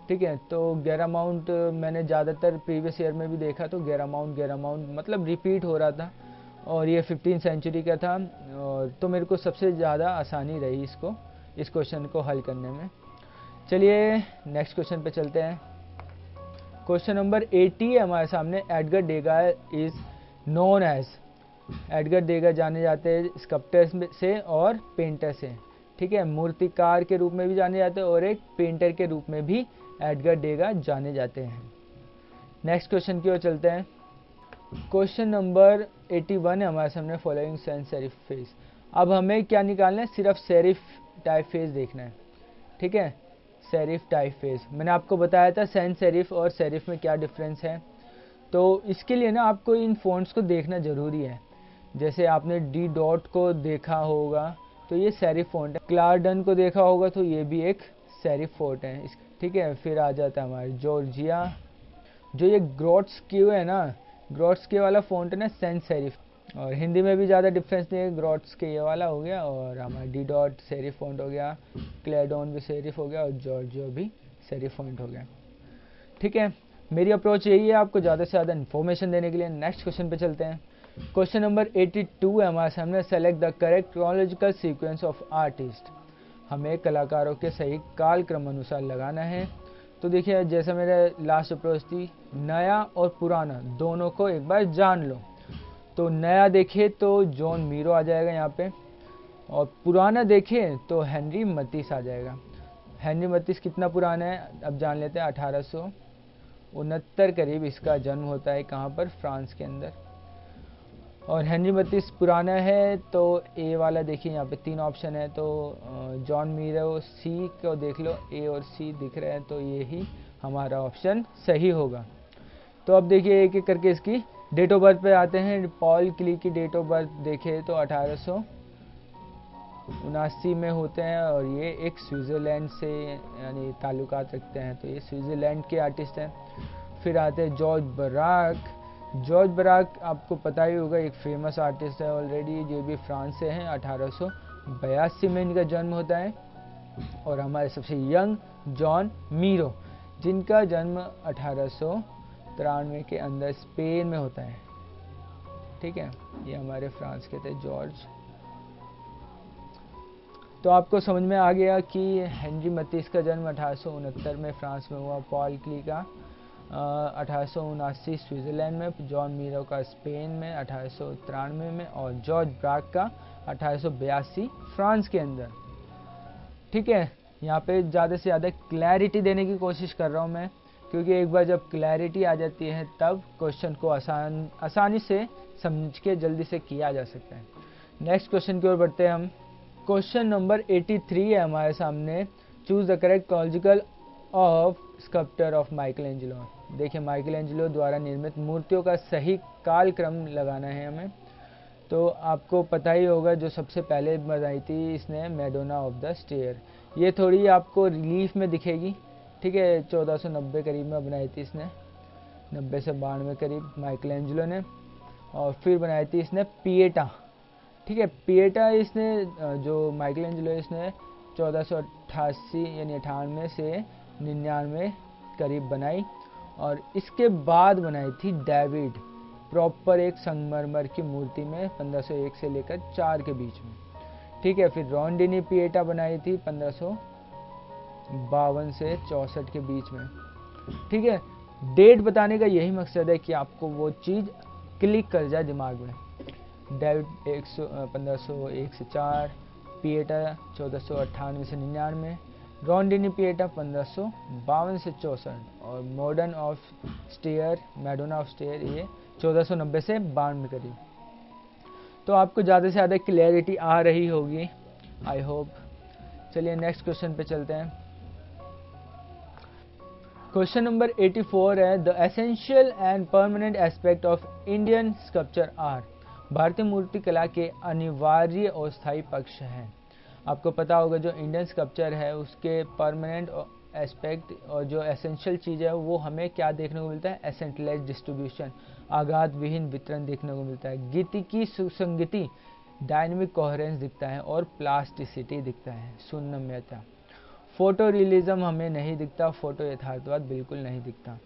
ठीक है, तो गैरामाउंट मैंने ज़्यादातर प्रीवियस ईयर में भी देखा, तो गैरामाउंट मतलब रिपीट हो रहा था, और ये 15 सेंचुरी का था। और तो मेरे को सबसे ज़्यादा आसानी रही इस क्वेश्चन को हल करने में। चलिए नेक्स्ट क्वेश्चन पे चलते हैं। क्वेश्चन नंबर 80 है हमारे सामने, Edgar Degas is known as. Edgar Degas जाने जाते हैं स्कल्प्टर से और पेंटर से। ठीक है, मूर्तिकार के रूप में भी जाने जाते हैं, और एक पेंटर के रूप में भी एडगर डेगा जाने जाते हैं। नेक्स्ट क्वेश्चन की ओर चलते हैं। क्वेश्चन नंबर 81 है हमारे सामने, फॉलोइंग सेंस सेरिफ फेज। अब हमें क्या निकालना है, सिर्फ सेरिफ टाइप फेज देखना है। ठीक है, सेरिफ टाइप फेज मैंने आपको बताया था सेंस सेरिफ और सेरिफ में क्या डिफरेंस है। तो इसके लिए ना आपको इन फ़ॉन्ट्स को देखना ज़रूरी है। जैसे आपने डी डॉट को देखा होगा तो ये सेरिफ फ़ॉन्ट है, क्लार्डन को देखा होगा तो ये भी एक सेरिफ फ़ॉन्ट है। ठीक है, फिर आ जाता है हमारे जॉर्जिया, जो ये ग्रॉट्स्क्यू है ना, ग्रॉट्स्क्यू वाला फ़ॉन्ट है ना, सेंस सेरिफ। और हिंदी में भी ज़्यादा डिफरेंस नहीं है, ग्रॉट्स्क्यू ये वाला हो गया, और हमारा डी डॉट सेरिफ फ़ॉन्ट हो गया, क्लेडोन भी सेरिफ हो गया, और जॉर्जियो भी सेरिफ फ़ॉन्ट हो गया। ठीक है, मेरी अप्रोच यही है आपको ज़्यादा से ज़्यादा इन्फॉर्मेशन देने के लिए। नेक्स्ट क्वेश्चन पे चलते हैं। क्वेश्चन नंबर 82 है हमारे सामने, select the correct chronological sequence of artist. हमें कलाकारों के सही काल क्रम अनुसार लगाना है। तो देखिए जैसा मेरा लास्ट अप्रोच थी, नया और पुराना दोनों को एक बार जान लो। तो नया देखे तो जॉन मीरो आ जाएगा यहाँ पे, और पुराना देखें तो हेनरी मतीस आ जाएगा। हेनरी मतीस कितना पुराना है अब जान लेते हैं, 1869 करीब इसका जन्म होता है। कहाँ पर, फ्रांस के अंदर। और हेनरी मतीस पुराना है, तो ए वाला देखिए यहाँ पे 3 ऑप्शन है, तो जॉन मीरो सी को देख लो, ए और सी दिख रहे हैं, तो ये ही हमारा ऑप्शन सही होगा। तो अब देखिए एक एक करके इसकी डेट ऑफ बर्थ पे आते हैं। पॉल क्ली की डेट ऑफ बर्थ देखें तो 1879 में होते हैं, और ये एक स्विट्ज़रलैंड से यानी ताल्लुकात रखते हैं, तो ये स्विट्ज़रलैंड के आर्टिस्ट हैं। फिर आते हैं जॉर्ज बराक। जॉर्ज बराक आपको पता ही होगा, एक फेमस आर्टिस्ट है ऑलरेडी, जो भी फ्रांस से हैं। 1882 में इनका जन्म होता है। और हमारे सबसे यंग जॉन मीरो, जिनका जन्म 1893 के अंदर स्पेन में होता है। ठीक है, ये हमारे फ्रांस के थे जॉर्ज। तो आपको समझ में आ गया कि हेनरी मैथिस का जन्म 1869 में फ्रांस में हुआ, पॉल क्ली का 1879 स्विट्ज़रलैंड में, जॉन मीरो का स्पेन में 1893 में, और जॉर्ज ब्राक का 1882 फ्रांस के अंदर। ठीक है, यहाँ पे ज़्यादा से ज़्यादा क्लैरिटी देने की कोशिश कर रहा हूँ मैं, क्योंकि एक बार जब क्लैरिटी आ जाती है तब क्वेश्चन को आसानी से समझ के जल्दी से किया जा सकता है। नेक्स्ट क्वेश्चन की ओर बढ़ते हैं हम। क्वेश्चन नंबर 83 है हमारे सामने। Choose the correct conjugal of sculpture of Michael Angelo. देखिए, माइकल एंजेलो द्वारा निर्मित मूर्तियों का सही कालक्रम लगाना है हमें। तो आपको पता ही होगा जो सबसे पहले बनाई थी इसने, मैडोना ऑफ द स्टेयर। ये थोड़ी आपको रिलीफ में दिखेगी। ठीक है, 1490 करीब में बनाई थी इसने, 90 से 92 करीब माइकल एंजेलो ने। और फिर बनाई थी इसने पिएटा। ठीक है, पिएटा इसने जो माइकल एंजेलो इसने 1488 यानी 98 से 99 करीब बनाई। और इसके बाद बनाई थी डेविड, प्रॉपर एक संगमरमर की मूर्ति में 1501 से लेकर 4 के बीच में। ठीक है, फिर रोंडिनी पिएटा बनाई थी 1552 से 64 के बीच में। ठीक है, डेट बताने का यही मकसद है कि आपको वो चीज़ क्लिक कर जाए दिमाग में। डेविड 1501 से 4, पिएटा 1498 से 99, रोंडिनी पिएटा 1552 से 64, और modern of stair, Madonna of stair ये 1490 से 92 करीब। तो आपको ज़्यादा से ज़्यादा क्लैरिटी आ रही होगी, आई होप। चलिए नेक्स्ट क्वेश्चन पे चलते हैं। क्वेश्चन नंबर 84 है, the essential and permanent aspect of Indian sculpture are. भारतीय मूर्तिकला के अनिवार्य और स्थायी पक्ष हैं। आपको पता होगा जो इंडियन स्कल्पचर है उसके परमानेंट एस्पेक्ट और जो एसेंशियल चीज़ है वो हमें क्या देखने को मिलता है, एसेंटलेस डिस्ट्रीब्यूशन, आघात विहीन वितरण देखने को मिलता है। गति की सुसंगति, डायनेमिक कोहेरेंस दिखता है, और प्लास्टिसिटी दिखता है, सुन्नम्यता। फोटो रियलिज्म हमें नहीं दिखता, फोटो यथार्थवाद बिल्कुल नहीं दिखता।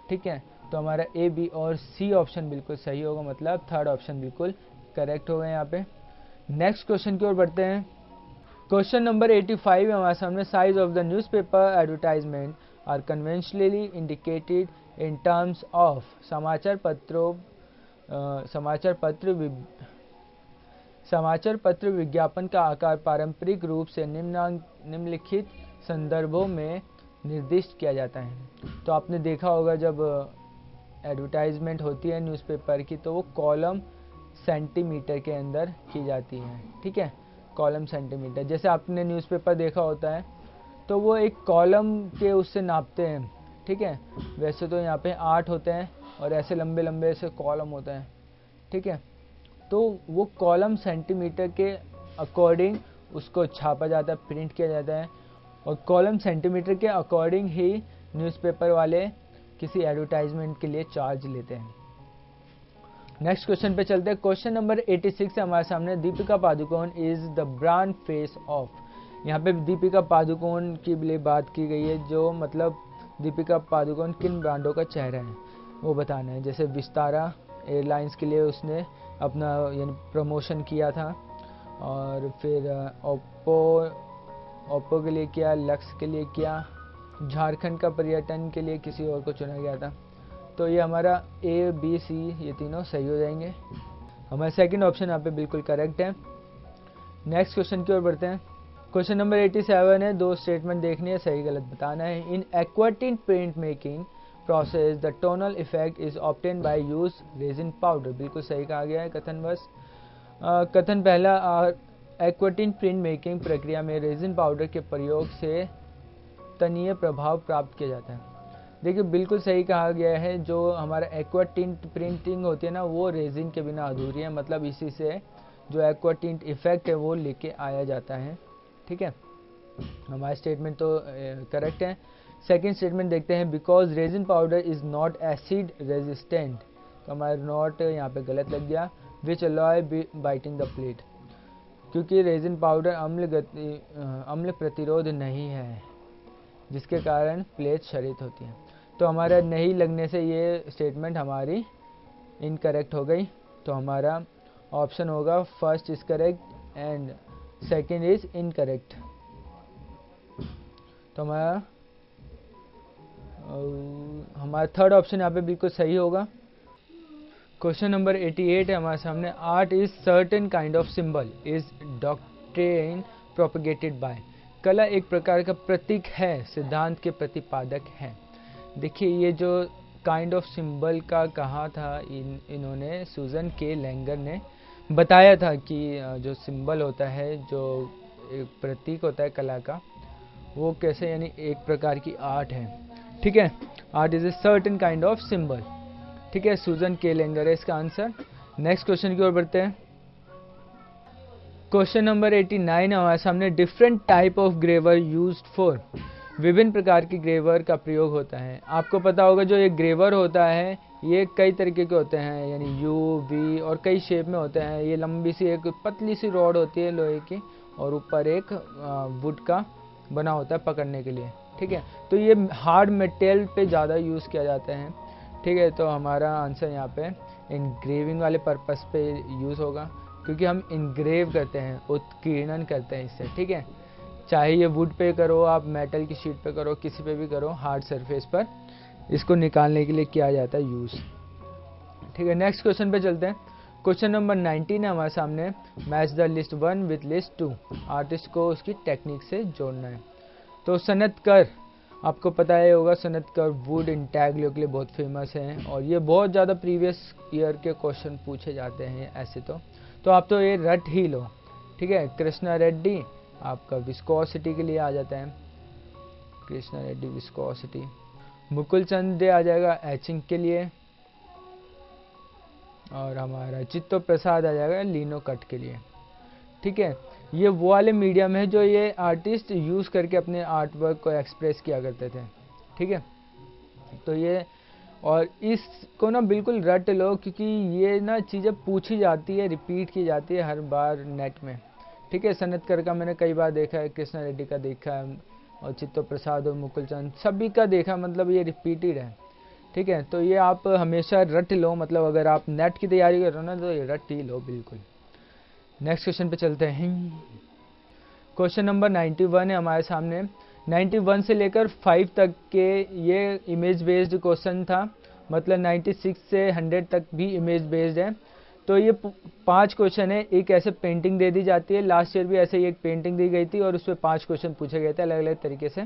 ठीक है, तो हमारा ए, बी और सी ऑप्शन बिल्कुल सही होगा, मतलब थर्ड ऑप्शन बिल्कुल करेक्ट होगा यहाँ पे। नेक्स्ट क्वेश्चन की ओर बढ़ते हैं। क्वेश्चन नंबर 85 हमारे सामने, size of the newspaper advertisement are conventionally indicated in terms of. समाचार पत्र विज्ञापन का आकार पारंपरिक रूप से निम्नलिखित संदर्भों में निर्दिष्ट किया जाता है। तो आपने देखा होगा जब एडवर्टाइजमेंट होती है न्यूज़पेपर की तो वो कॉलम सेंटीमीटर के अंदर की जाती है। ठीक है, कॉलम सेंटीमीटर, जैसे आपने न्यूज़पेपर देखा होता है तो वो एक कॉलम के उससे नापते हैं। ठीक है, वैसे तो यहाँ पे 8 होते हैं और ऐसे लंबे लंबे ऐसे कॉलम होते हैं। ठीक है, तो वो कॉलम सेंटीमीटर के अकॉर्डिंग उसको छापा जाता है, प्रिंट किया जाता है, और कॉलम सेंटीमीटर के अकॉर्डिंग ही न्यूज़पेपर वाले किसी एडवर्टाइजमेंट के लिए चार्ज लेते हैं। नेक्स्ट क्वेश्चन पे चलते हैं। क्वेश्चन नंबर 86 है हमारे सामने, Deepika Padukone is the brand face of. यहाँ पे दीपिका पादुकोण की लिए बात की गई है, जो मतलब दीपिका पादुकोण किन ब्रांडों का चेहरा है वो बताना है। जैसे विस्तारा एयरलाइंस के लिए उसने अपना यानी प्रमोशन किया था, और फिर ओप्पो के लिए किया, लक्स के लिए किया, झारखंड का पर्यटन के लिए किसी और को चुना गया था। तो ये हमारा ए, बी, सी ये तीनों सही हो जाएंगे। हमारा सेकंड ऑप्शन यहाँ पे बिल्कुल करेक्ट है। नेक्स्ट क्वेश्चन की ओर बढ़ते हैं। क्वेश्चन नंबर 87 है, 2 स्टेटमेंट देखनी है, सही गलत बताना है। In aquatint print making process the tonal effect is obtain by use resin powder. बिल्कुल सही कहा गया है कथन बस। कथन पहला, एक्वाटिंट प्रिंट मेकिंग प्रक्रिया में रेजिन पाउडर के प्रयोग से तनीय प्रभाव प्राप्त किया जाता है। देखिए बिल्कुल सही कहा गया है। जो हमारा एक्वा टिंट प्रिंटिंग होती है ना, वो रेजिन के बिना अधूरी है, मतलब इसी से जो एक्वा टिंट इफेक्ट है वो लेके आया जाता है। ठीक है, हमारा स्टेटमेंट तो करेक्ट है। सेकंड स्टेटमेंट देखते हैं, because resin powder is not acid resistant. तो हमारा नॉट यहाँ पे गलत लग गया। विच अलॉय बाइटिंग द प्लेट, क्योंकि रेजिन पाउडर अम्ल प्रतिरोध नहीं है, जिसके कारण प्लेट क्षरित होती है। तो हमारा नहीं लगने से ये स्टेटमेंट हमारी इनकरेक्ट हो गई। तो हमारा ऑप्शन होगा first is correct and second is incorrect. तो हमारा थर्ड ऑप्शन यहाँ पे बिल्कुल सही होगा। क्वेश्चन नंबर 88 है हमारे सामने। Art is certain kind of symbol is doctrine propagated by. कला एक प्रकार का प्रतीक है, सिद्धांत के प्रतिपादक है। देखिए ये जो काइंड ऑफ सिंबल का कहा था, इन्होंने सुजन के लैंगर ने बताया था कि जो सिंबल होता है, जो एक प्रतीक होता है कला का, वो कैसे, यानी एक प्रकार की आर्ट है। ठीक है, art is a certain kind of symbol. ठीक है, सुजन के लैंगर है इसका आंसर। नेक्स्ट क्वेश्चन की ओर बढ़ते हैं। क्वेश्चन नंबर 89 हमारे सामने। Different type of graver used for. विभिन्न प्रकार की ग्रेवर का प्रयोग होता है। आपको पता होगा जो ये ग्रेवर होता है ये कई तरीके के होते हैं, यानी यू, वी और कई शेप में होते हैं। ये लंबी सी एक पतली सी रॉड होती है लोहे की, और ऊपर एक वुड का बना होता है पकड़ने के लिए। ठीक है, तो ये हार्ड मटेरियल पे ज़्यादा यूज़ किया जाता है। ठीक है, तो हमारा आंसर यहाँ पे इनग्रेविंग वाले पर्पस पे यूज़ होगा, क्योंकि हम इनग्रेव करते हैं, उत्कीर्णन करते हैं इससे। ठीक है, चाहे ये वुड पे करो, आप मेटल की शीट पे करो, किसी पे भी करो, हार्ड सरफेस पर इसको निकालने के लिए किया जाता है यूज़। ठीक है, नेक्स्ट क्वेश्चन पे चलते हैं। क्वेश्चन नंबर 19 है हमारे सामने। Match the list 1 with list 2। Artist को उसकी टेक्निक से जोड़ना है। तो सनतकर, आपको पता है होगा, सनतकर वुड इंटैग्लियो के लिए बहुत फेमस हैं, और ये बहुत ज़्यादा प्रीवियस ईयर के क्वेश्चन पूछे जाते हैं ऐसे। तो आप तो ये रट ही लो। ठीक है, कृष्णा रेड्डी आपका विस्कोसिटी के लिए आ जाता है, कृष्णा रेड्डी विस्कोसिटी। मुकुल चंद दे आ जाएगा एचिंग के लिए, और हमारा चित्तो प्रसाद आ जाएगा लिनो कट के लिए। ठीक है, ये वो वाले मीडियम है जो ये आर्टिस्ट यूज़ करके अपने आर्ट वर्क को एक्सप्रेस किया करते थे। ठीक है, तो ये, और इसको ना बिल्कुल रट लो, क्योंकि ये ना चीज़ें पूछी जाती है, रिपीट की जाती है हर बार नेट में। ठीक है, सनतकर का मैंने कई बार देखा है, कृष्णा रेड्डी का देखा है, और चित्तो प्रसाद और मुकुल चंद सभी का देखा, मतलब ये रिपीटेड है। ठीक है, तो ये आप हमेशा रट लो, मतलब अगर आप नेट की तैयारी कर रहे हो ना, तो ये रट ही लो बिल्कुल। नेक्स्ट क्वेश्चन पे चलते हैं। क्वेश्चन नंबर 91 है हमारे सामने। 91 से लेकर 5 तक के ये इमेज बेस्ड क्वेश्चन था, मतलब 96 से 100 तक भी इमेज बेस्ड है। तो ये 5 क्वेश्चन है, एक ऐसे पेंटिंग दे दी जाती है। लास्ट ईयर भी ऐसे ही एक पेंटिंग दी गई थी, और उस पर 5 क्वेश्चन पूछे गए थे अलग अलग तरीके से।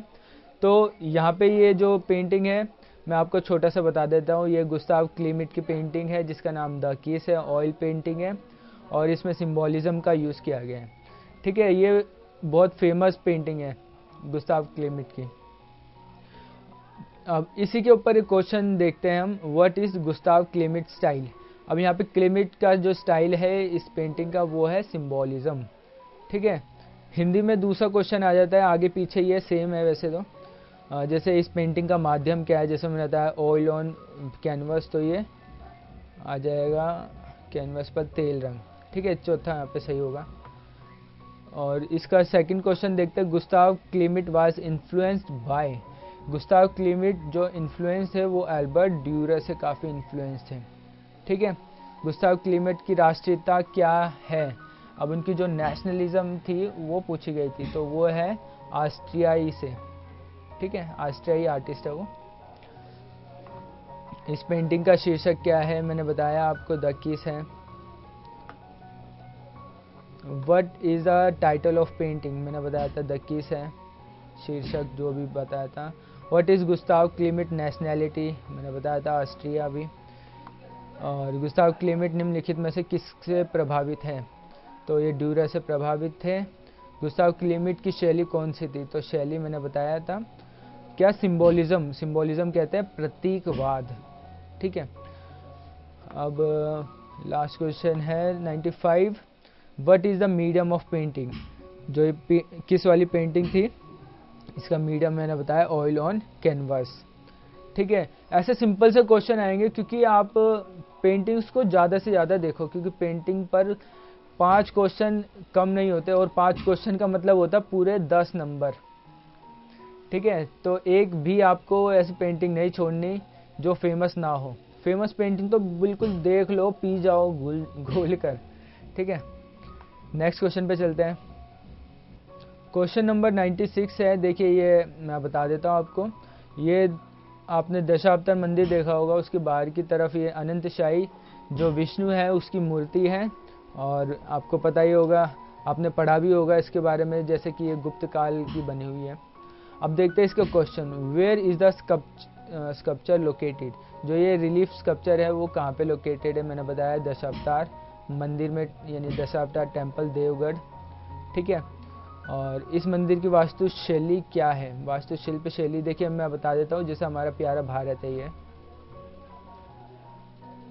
तो यहाँ पे ये जो पेंटिंग है, मैं आपको छोटा सा बता देता हूँ। ये गुस्ताव क्लीमिट की पेंटिंग है, जिसका नाम द किस है, ऑयल पेंटिंग है, और इसमें सिंबॉलिज्म का यूज़ किया गया है। ठीक है, ये बहुत फेमस पेंटिंग है गुस्ताव क्लीमिट की। अब इसी के ऊपर एक क्वेश्चन देखते हैं हम, व्हाट इज गुस्ताव क्लीमिट स्टाइल। अब यहाँ पे क्लीमिट का जो स्टाइल है इस पेंटिंग का, वो है सिंबॉलिज्म। ठीक है, हिंदी में दूसरा क्वेश्चन आ जाता है, आगे पीछे ये सेम है वैसे तो। जैसे इस पेंटिंग का माध्यम क्या है, जैसे मैंने बताया ऑयल ऑन कैनवस, तो ये आ जाएगा कैनवस पर तेल रंग। ठीक है, चौथा यहाँ पे सही होगा। और इसका सेकंड क्वेश्चन देखते हैं, Gustav Klimt was influenced by. Gustav Klimt जो इन्फ्लुएंस है वो एल्बर्ट ड्यूरर से काफ़ी इन्फ्लुएंस थे। ठीक है, गुस्ताव क्लीमिट की राष्ट्रीयता क्या है। अब उनकी जो नेशनलिज्म थी वो पूछी गई थी, तो वो है ऑस्ट्रियाई से। ठीक है, ऑस्ट्रियाई आर्टिस्ट है वो। इस पेंटिंग का शीर्षक क्या है, मैंने बताया आपको, द किस है। What is the title of painting, मैंने बताया था द किस है शीर्षक, जो भी बताया था। व्हाट इज गुस्ताव क्लीमिट नेशनैलिटी, मैंने बताया था ऑस्ट्रिया भी। और गुस्ताव क्लीमिट निम्नलिखित में से किससे प्रभावित है, तो ये ड्यूरर से प्रभावित थे। गुस्ताव क्लीमिट की शैली कौन सी थी, तो शैली मैंने बताया था क्या, सिंबॉलिज्म। सिंबॉलिज्म कहते हैं प्रतीकवाद। ठीक है, अब लास्ट क्वेश्चन है 95, what is the medium of painting. जो ये किस वाली पेंटिंग थी, इसका मीडियम मैंने बताया ऑयल ऑन कैनवास। ठीक है, ऐसे सिंपल से क्वेश्चन आएंगे, क्योंकि आप पेंटिंग्स को ज़्यादा से ज़्यादा देखो, क्योंकि पेंटिंग पर 5 क्वेश्चन कम नहीं होते, और 5 क्वेश्चन का मतलब होता पूरे 10 नंबर। ठीक है, तो एक भी आपको ऐसी पेंटिंग नहीं छोड़नी जो फेमस ना हो। फेमस पेंटिंग तो बिल्कुल देख लो, पी जाओ घोल कर। ठीक है, नेक्स्ट क्वेश्चन पे चलते हैं। क्वेश्चन नंबर 96 है, देखिए ये मैं बता देता हूँ आपको। ये आपने दशावतार मंदिर देखा होगा, उसके बाहर की तरफ ये अनंतशाही जो विष्णु है उसकी मूर्ति है, और आपको पता ही होगा, आपने पढ़ा भी होगा इसके बारे में, जैसे कि ये गुप्त काल की बनी हुई है। अब देखते हैं इसका question, where is the sculpture located, जो ये रिलीफ स्कल्पचर है वो कहाँ पे लोकेटेड है। मैंने बताया दशावतार मंदिर में, यानी दशावतार टेम्पल देवगढ़, ठीक है। और इस मंदिर की वास्तुशैली क्या है, वास्तुशिल्प शैली देखिए मैं बता देता हूँ, जैसे हमारा प्यारा भारत है ये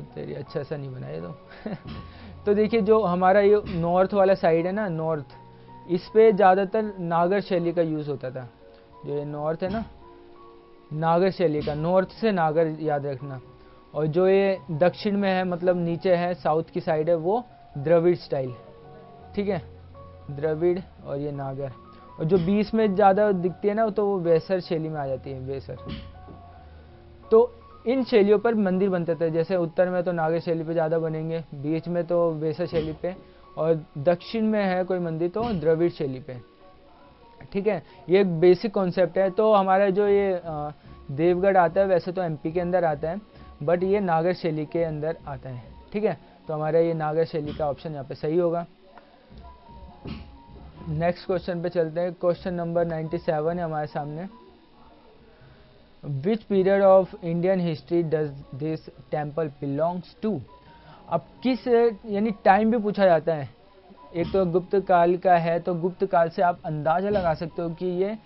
तेरी अच्छा सा नहीं बनाया तो देखिए जो हमारा ये नॉर्थ वाला साइड है ना, नॉर्थ, इस पे ज़्यादातर नागर शैली का यूज़ होता था। जो ये नॉर्थ है ना, नागर शैली का, नॉर्थ से नागर याद रखना। और जो ये दक्षिण में है, मतलब नीचे है, साउथ की साइड है, वो द्रविड़ स्टाइल, ठीक है, द्रविड़ और ये नागर। और जो बीच में ज़्यादा दिखती है ना, तो वो वेसर शैली में आ जाती है, वेसर। तो इन शैलियों पर मंदिर बनते थे, जैसे उत्तर में तो नागर शैली पे ज़्यादा बनेंगे, बीच में तो वेसर शैली पे, और दक्षिण में है कोई मंदिर तो द्रविड़ शैली पे, ठीक है। ये एक बेसिक कॉन्सेप्ट है। तो हमारा जो ये देवगढ़ आता है, वैसे तो एमपी के अंदर आता है, बट ये नागर शैली के अंदर आता है, ठीक है। तो हमारा ये नागर शैली का ऑप्शन यहाँ पे सही होगा। नेक्स्ट क्वेश्चन पे चलते हैं। क्वेश्चन नंबर 97 है हमारे सामने, which period of Indian history does this temple belongs to. अब किस, यानी टाइम भी पूछा जाता है। एक तो गुप्त काल का है, तो गुप्त काल से आप अंदाज़ा लगा सकते हो कि ये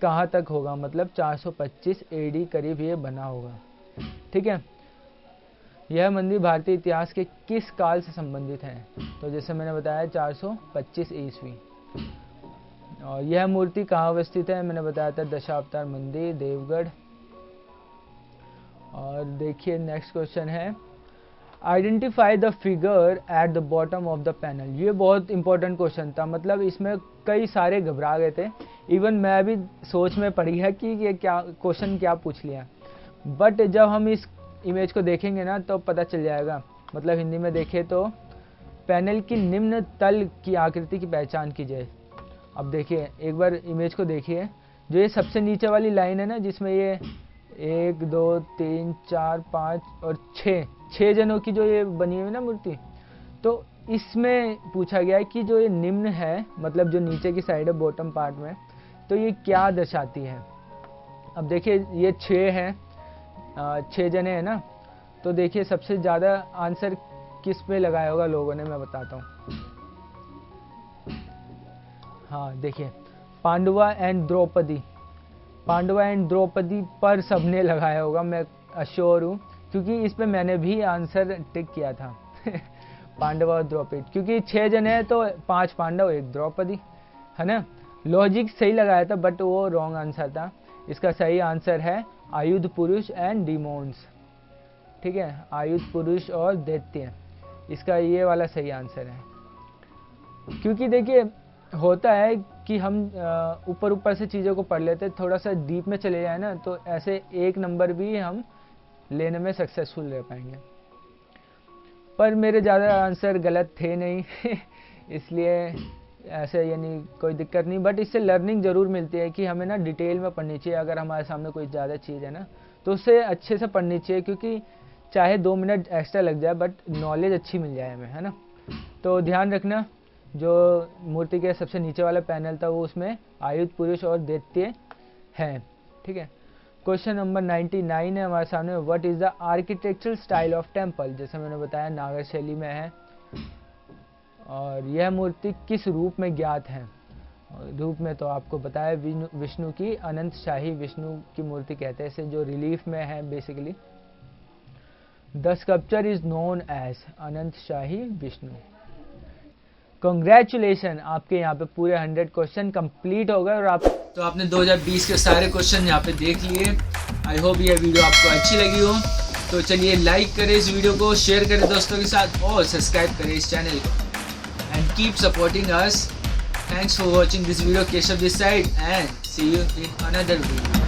कहाँ तक होगा, मतलब 425 एडी करीब ये बना होगा, ठीक है। यह मंदिर भारतीय इतिहास के किस काल से संबंधित है, तो जैसे मैंने बताया 425 ईस्वी। और यह मूर्ति कहाँ अवस्थित है, मैंने बताया था दशावतार मंदिर देवगढ़। और देखिए नेक्स्ट क्वेश्चन है, identify the figure at the bottom of the panel. ये बहुत इंपॉर्टेंट क्वेश्चन था, मतलब इसमें कई सारे घबरा गए थे, इवन मैं भी सोच में पड़ गया कि ये क्या क्वेश्चन क्या पूछ लिया। बट जब हम इस इमेज को देखेंगे ना तो पता चल जाएगा। मतलब हिंदी में देखें तो, पैनल की निम्न तल की आकृति की पहचान कीजिए। अब देखिए एक बार इमेज को देखिए, जो ये सबसे नीचे वाली लाइन है ना, जिसमें ये 1 2 3 4 5 और 6 जनों की जो ये बनी हुई ना मूर्ति, तो इसमें पूछा गया है कि जो ये निम्न है, मतलब जो नीचे की साइड है बॉटम पार्ट में, तो ये क्या दर्शाती है। अब देखिए ये 6 है, 6 जने हैं ना, तो देखिए सबसे ज़्यादा आंसर किस पे लगाया होगा लोगों ने, मैं बताता हूँ। हाँ देखिए, पांडवा and Draupadi, Pandava and Draupadi पर सबने लगाया होगा, मैं अश्योर हूँ, क्योंकि इस पे मैंने भी आंसर टिक किया था पांडवा और द्रौपदी, क्योंकि 6 जने हैं तो 5 पांडव 1 द्रौपदी, है ना। लॉजिक सही लगाया था, बट वो रॉन्ग आंसर था। इसका सही आंसर है आयुध पुरुष एंड डिमोन्स, ठीक है, आयुध पुरुष और दैत्य, इसका ये वाला सही आंसर है। क्योंकि देखिए होता है कि हम ऊपर ऊपर से चीज़ों को पढ़ लेते, थोड़ा सा डीप में चले जाए ना, तो ऐसे 1 नंबर भी हम लेने में सक्सेसफुल रह पाएंगे। पर मेरे ज़्यादा आंसर गलत थे नहीं इसलिए ऐसे यानी कोई दिक्कत नहीं, बट इससे लर्निंग ज़रूर मिलती है कि हमें ना डिटेल में पढ़नी चाहिए। अगर हमारे सामने कोई ज़्यादा चीज़ है ना, तो उससे अच्छे से पढ़नी चाहिए, क्योंकि चाहे 2 मिनट एक्स्ट्रा लग जाए, बट नॉलेज अच्छी मिल जाए हमें, है ना। तो ध्यान रखना, जो मूर्ति के सबसे नीचे वाला पैनल था वो उसमें आयुध पुरुष और दैत्य है, ठीक है। क्वेश्चन नंबर 99 है हमारे सामने, what is the architectural style of temple. जैसे मैंने बताया नागर शैली में है, और यह मूर्ति किस रूप में ज्ञात है। रूप में तो आपको बताया विष्णु की, अनंत शाही विष्णु की मूर्ति कहते हैं इसे, जो रिलीफ में है basically. The sculpture is known as Anant Shahi Vishnu. Congratulation, आपके यहाँ पे पूरे 100 क्वेश्चन कंप्लीट हो गए, और आप तो आपने 2020 के सारे क्वेश्चन यहाँ पे देख लिए। आई होप ये वीडियो आपको अच्छी लगी हो। तो चलिए लाइक करें इस वीडियो को, शेयर करें दोस्तों के साथ, और सब्सक्राइब करें इस चैनल को, and keep supporting us. Thanks for watching this video, Keshav this side, and see you in another video.